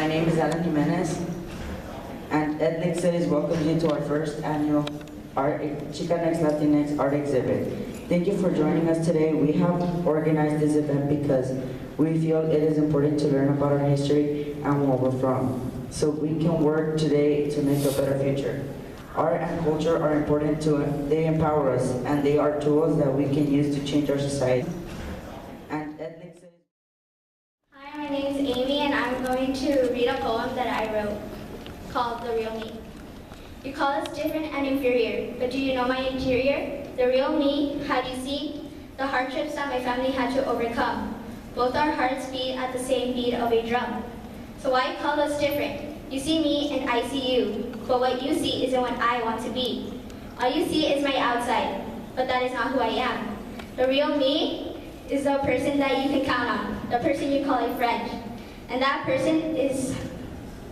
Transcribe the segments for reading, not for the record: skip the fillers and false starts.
My name is Alan Jimenez, and EthnicStudies welcomes you to our first annual Chicano x Latinx art exhibit. Thank you for joining us today. We have organized this event because we feel it is important to learn about our history and where we're from, so we can work today to make a better future. Art and culture are important they empower us, and they are tools that we can use to change our society. And EthnicStudies. Hi, my name is Amy, and I'm going to read a poem that I wrote called The Real Me. You call us different and inferior, but do you know my interior? The real me, how do you see? The hardships that my family had to overcome. Both our hearts beat at the same beat of a drum. So why call us different? You see me and I see you, but what you see isn't what I want to be. All you see is my outside, but that is not who I am. The real me is the person that you can count on, the person you call a friend. And that person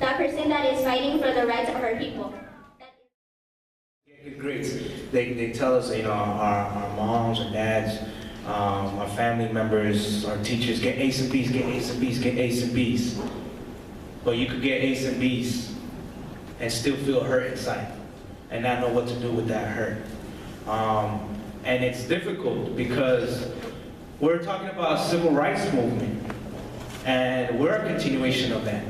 that is fighting for the rights of our people. Good grades. They tell us, our moms or dads, our family members, our teachers, get A's and B's, get A's and B's, get A's and B's. But you could get A's and B's and still feel hurt inside and not know what to do with that hurt. And it's difficult because we're talking about a civil rights movement, and we're a continuation of that.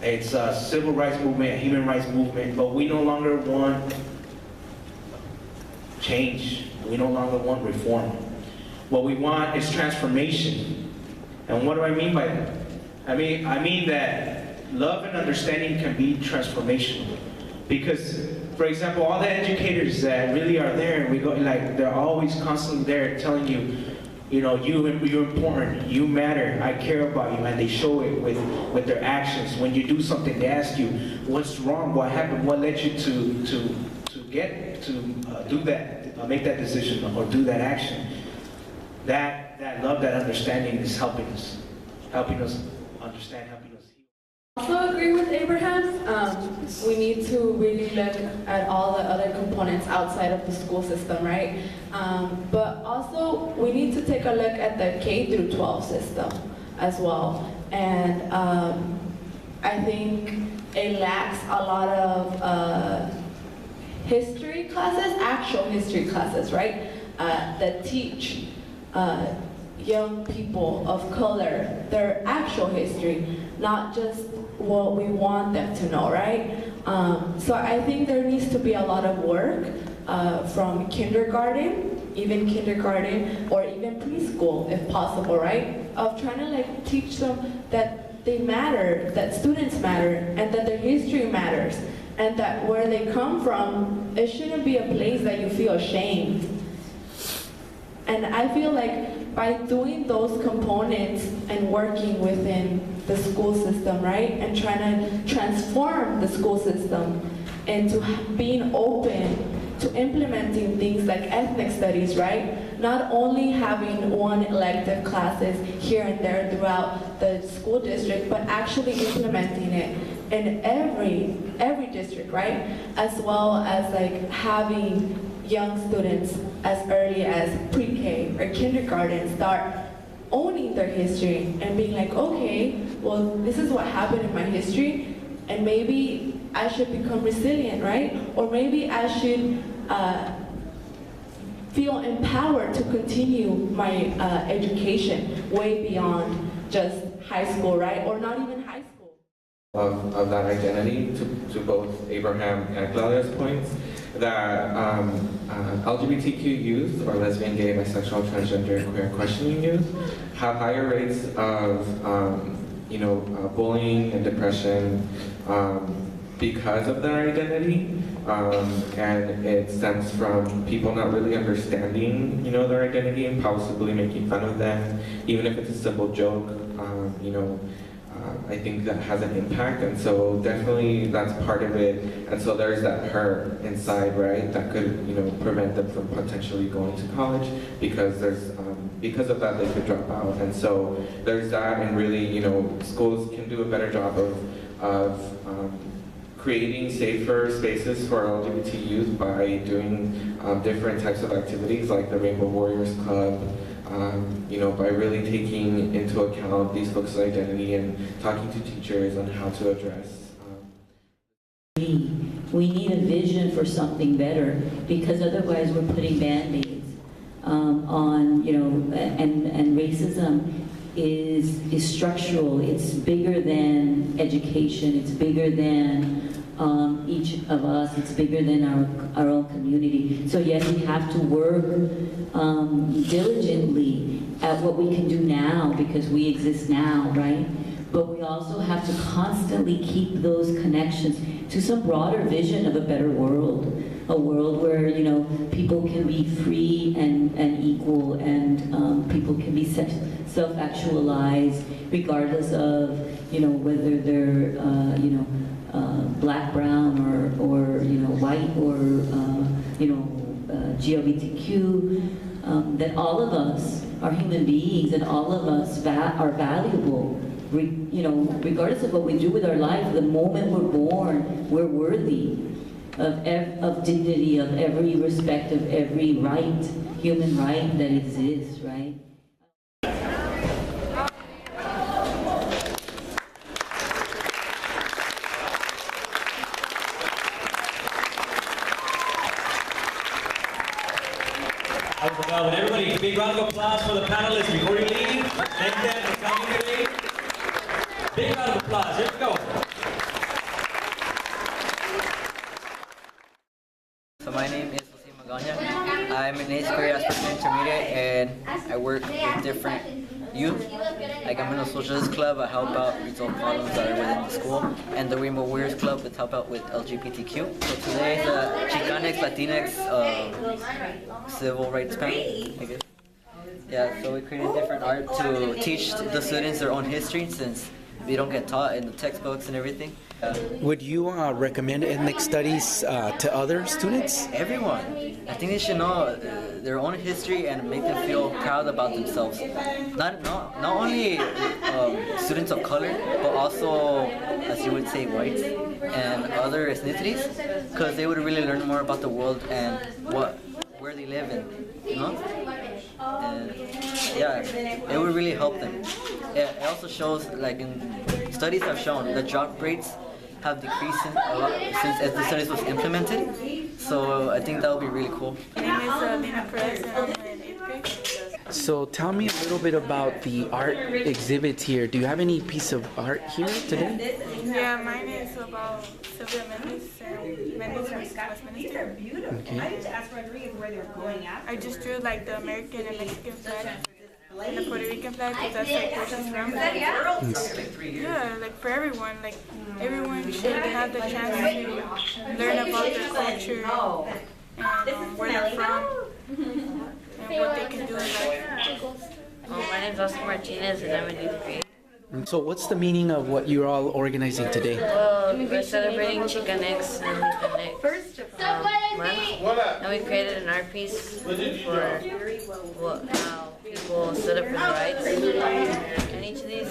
It's a civil rights movement, a human rights movement, but we no longer want change. We no longer want reform. What we want is transformation. And what do I mean by that? I mean that love and understanding can be transformational. Because, for example, all the educators that really are there, they're always constantly there telling you, you're important, you matter, I care about you, and they show it with their actions. When you do something, they ask you, what's wrong, what happened, what led you to do that, make that decision or do that action. That love, that understanding is helping us understand, helping us heal. Also agree with Abraham. We need to really look at all the other components outside of the school system, right? But also we need to take a look at the K through 12 system as well. And I think it lacks a lot of history classes, actual history classes, right? That teach young people of color their actual history, not just what we want them to know, right? So I think there needs to be a lot of work from kindergarten, or even preschool if possible, right? Of trying to teach them that they matter, that students matter, and that their history matters, and that where they come from, it shouldn't be a place that you feel ashamed. And I feel like by doing those components and working within the school system, right, and trying to transform the school system into being open to implementing things like ethnic studies, right? Not only having one elective classes here and there throughout the school district, but actually implementing it in every district, right? As well as having young students as early as pre-K or kindergarten start owning their history and being like, okay, well, this is what happened in my history, and maybe I should become resilient, right? Or maybe I should feel empowered to continue my education way beyond just high school, right? Or not even high school. Of that identity, to both Abraham and Claudia's points, that LGBTQ youth, or lesbian, gay, bisexual, transgender, queer, questioning youth, have higher rates of bullying and depression because of their identity, and it stems from people not really understanding, their identity and possibly making fun of them, even if it's a simple joke. I think that has an impact, and so definitely that's part of it. And so there's that hurt inside, right, that could, prevent them from potentially going to college, because because of that they could drop out. And so there's that, and really, schools can do a better job of creating safer spaces for LGBT youth by doing different types of activities like the Rainbow Warriors Club, by really taking into account these folks' identity and talking to teachers on how to address. We need a vision for something better, because otherwise we're putting band-aids on, and racism is structural. It's bigger than education. It's bigger than each of us. It's bigger than our own community. So yes, we have to work diligently at what we can do now, because we exist now, right? But we also have to constantly keep those connections to some broader vision of a better world. A world where, people can be free and equal, and people can be self-actualized, regardless of, whether they're, black, brown, or white, or, GLBTQ, that all of us are human beings, and all of us are valuable. Regardless of what we do with our life, the moment we're born, we're worthy of dignity, of every respect, of every right, human right that exists, right? Well, everybody, a big round of applause for the panelists before you leave. Thank them for coming today. Big round of applause. Here we go. So my name is Jose Magana. I'm in 8th grade at Spurgeon Intermediate, and I work with different youth. Like I'm in a socialist club. I help out resolve problems that are within the school, and the Rainbow Warriors Club to help out with LGBTQ. So today is the Chicano Latinx civil rights panel, I guess. Yeah, so we created different art to teach the students their own history, since we don't get taught in the textbooks and everything. Would you recommend ethnic studies to other students? Everyone. I think they should know their own history and make them feel proud about themselves. Not only students of color, but also, as you would say, whites and other ethnicities, because they would really learn more about the world and where they live in, And yeah, it would really help them. It also shows, like in studies have shown, the job rates have decreased a lot since ethnic was implemented. So I think that would be really cool. My name is Lena Perez, and I'm in 8th grade. So tell me a little bit about the art exhibits here. Do you have any piece of art here today? Yeah, mine is about Sylvia Mendes and Mendes versus Westminster. Okay. I just drew like the American and Mexican flag and the Puerto Rican flag, because that's like where she's from. Yeah, like for everyone, like everyone should have the chance to learn about their culture and where they're from and what they can do in life. My name is Oscar Martinez, and I'm in 8th grade. So what's the meaning of what you're all organizing today? Well, we're celebrating Chicanx and Latinx month, and we created an art piece for how people stood up for their rights. And each of these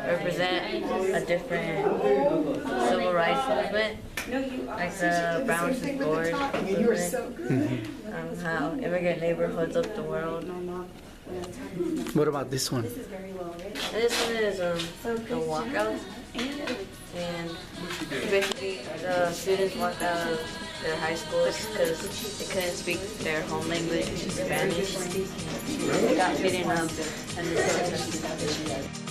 represent a different civil rights movement, like the Brown vs. Board movement, how immigrant labor holds up the world. What about this one? And this one is the walkout, and basically the students walked out of their high schools because they couldn't speak their home language, Spanish. They got beaten up and they protested.